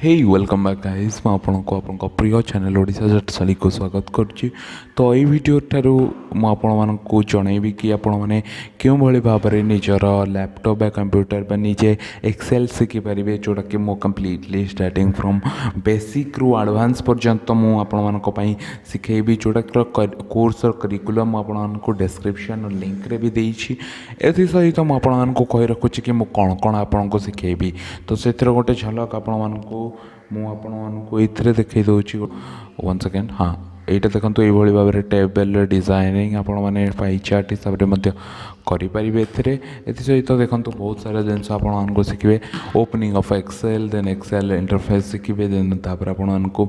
हे welcome back guys मैं आपको प्रिय चैनल ओडिशा जटशाली को स्वागत करुच्ची। तो ये वीडियो ठारू मुझे जनइबी कि आपण मैंने क्यों भली भाव में निजर लैपटॉप या कंप्यूटर बा निजे एक्सेल शिखिपारे जोटा कि मो कम्प्लीटली स्टार्टिंग फ्रॉम बेसिक रु एडवांस पर्यंत मुझे शिखेबी जोटा कोर्स करिकुलम आपको डिस्क्रिप्शन और लिंक रे भी देइछि। एथि सहित मुझे कही रखुच्छी कि कौन कौन आपको शिखेबी। तो से गोटे झलक आपको ये देखई दूसरी वन सेकेंड। हाँ यहाँ देखो ये भाव में टेबल डिजाइनिंग आपण मैंने पाई चार्ट हिसाब से करें। सहित देखो बहुत सारा जिनस आपको शिखे opening of Excel then Excel interface शिखे देन तापर आपको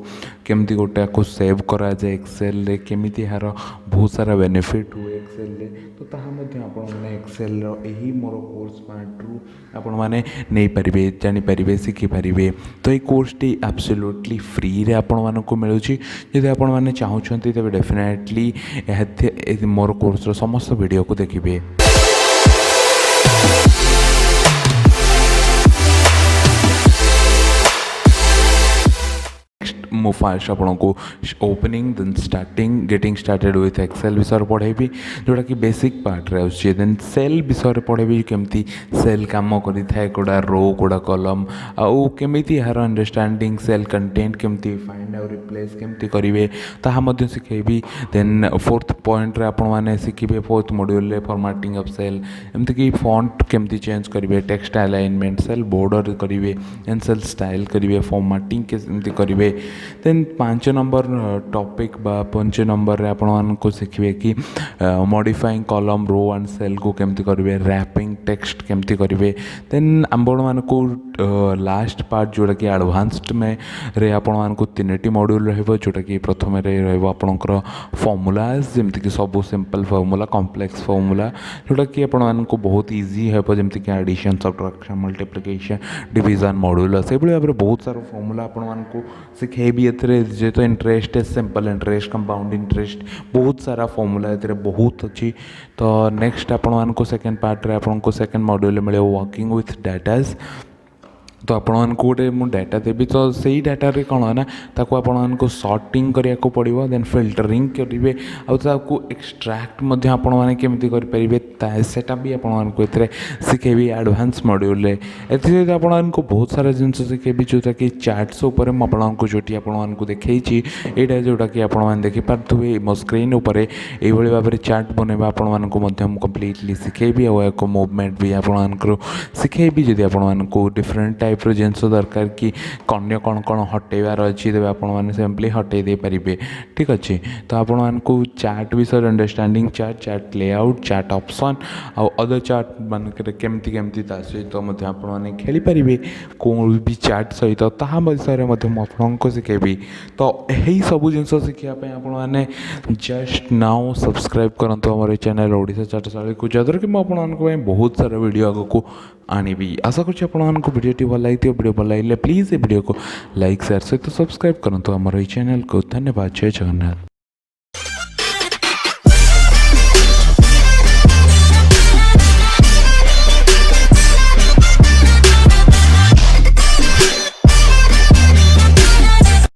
केमती गोटे आपको सेव करा जाए एक्सेल रे केमिति यार बहुत सारा बेनिफिट हुए एक्सेल रे। तो ताने एक्सेल यही मोर कोर्स पार्टू आपण मैंने नहीं पारे जानीपारे शिखिपारे। तो ये कोर्स टी एब्सोल्युटली फ्री रे आपण मानक मिलूँ। जदि आपण मैंने चाहूँगी तेज डेफिनेटली मोर कोर्स समस्त वीडियो को देखिए। मो फास्ट आपको opening then starting getting started with Excel विषय पढ़ेबी जोटा कि बेसिक पार्ट रे आछे। देन सेल विषय पढ़ेबी केमती सेल काम करि थाए कोडा रो कोडा कॉलम आउ केमिति यार अंडरस्टैंडिंग सेल कंटेंट केमती फाइंड आउ रिप्लेस केमती करिवे ताहा मध्ये सिखेबी। देन फोर्थ पॉइंट रे आपण माने शिखिबे फोर्थ मॉड्यूल रे फॉर्मेटिंग ऑफ सेल एमती कि फॉन्ट केमती चेंज करिवे टेक्स्ट अलाइनमेंट सेल बॉर्डर करिवे एंड सेल स्टाइल करिवे फॉर्मेटिंग केमती करिवे। देन 5 नंबर टॉपिक बा 5 नंबर रे आपण को शिखिबे कि modifying column row and cell को केमती करिवे रैपिंग टेक्स्ट केमती करिवे। देन आपण मानको लास्ट पार्ट जोटा कि एडवांस्ड में रे आपण मानको 3टी मॉड्यूल रहबो जोटा कि प्रथम रे रहबो आपनकर फॉर्मूलाज जेमती कि सब सिंपल फॉर्मूला कॉम्प्लेक्स फॉर्मूला जोटा कि आपण मानको बहुत इजी हेबो जेमती कि addition subtraction multiplication division module से भाई भाव बहुत सारा फॉर्मूला आपण मानको शिखेबी। जे तो interest simple interest compound interest बहुत सारा फॉर्मूला ए बहुत अच्छी। तो नेक्स्ट आपण सेकेंड पार्ट रे आपको सेकेंड मॉड्यूल मिले वर्किंग विथ डाटाज। तो आपण गोटे मु डाटा देवी तो सही डाटा रे कौन है ना ताको आपण सॉर्टिंग करिया को पड़िबो देन फिल्टरिंग करिवे आ ताको एक्सट्रैक्ट मध्य आपण माने केमती करि परिबे सेटा भी आपण को एतरे सिखेबी एडवांस मॉड्यूल रे। एथि आपण को बहुत सारा जिंस सिखेबी जोटा कि चार्ट्स ऊपर म आपण को जोटी आपण को देखैछि एटा जोटा कि आपण माने देखि पारथुबे मो स्क्रीन ऊपर एई भली भाबरे रे चार्ट बनेबा आपण मान को मध्य कंप्लीटली सिखेबी आ एको मूवमेंट भी आपण को सिखेबी। जदि आपण मान को डिफरेंट टाइप जिनस दरकार कि अन्य कौन कौन हटेबार अच्छी तेज आपने सिंपली हटे दे पारे। ठीक अच्छे तो आपको चार्ट विषय understanding chart chart layout chart option आउ अदर चार्ट मान केमती केमती सहित आपने खेली पारे कौन भी चार्ट सहित ता विषय में आपको शिखेबी। तो यही सब जिन शिखापी आपने जस्ट नाउ सब्सक्राइब करूँ आम चैनल ओडिशा चाटशाली को जद्वारा कि मुझे बहुत सारा वीडियो आग को आनिबी। आशा करुँच आपको वीडियो भल लगी वीडियो भल लगे प्लीज़ ये वीडियो को लाइक शेयर सहित सब्सक्राइब करूँ आम चैनल को। धन्यवाद। जय जगन्नाथ।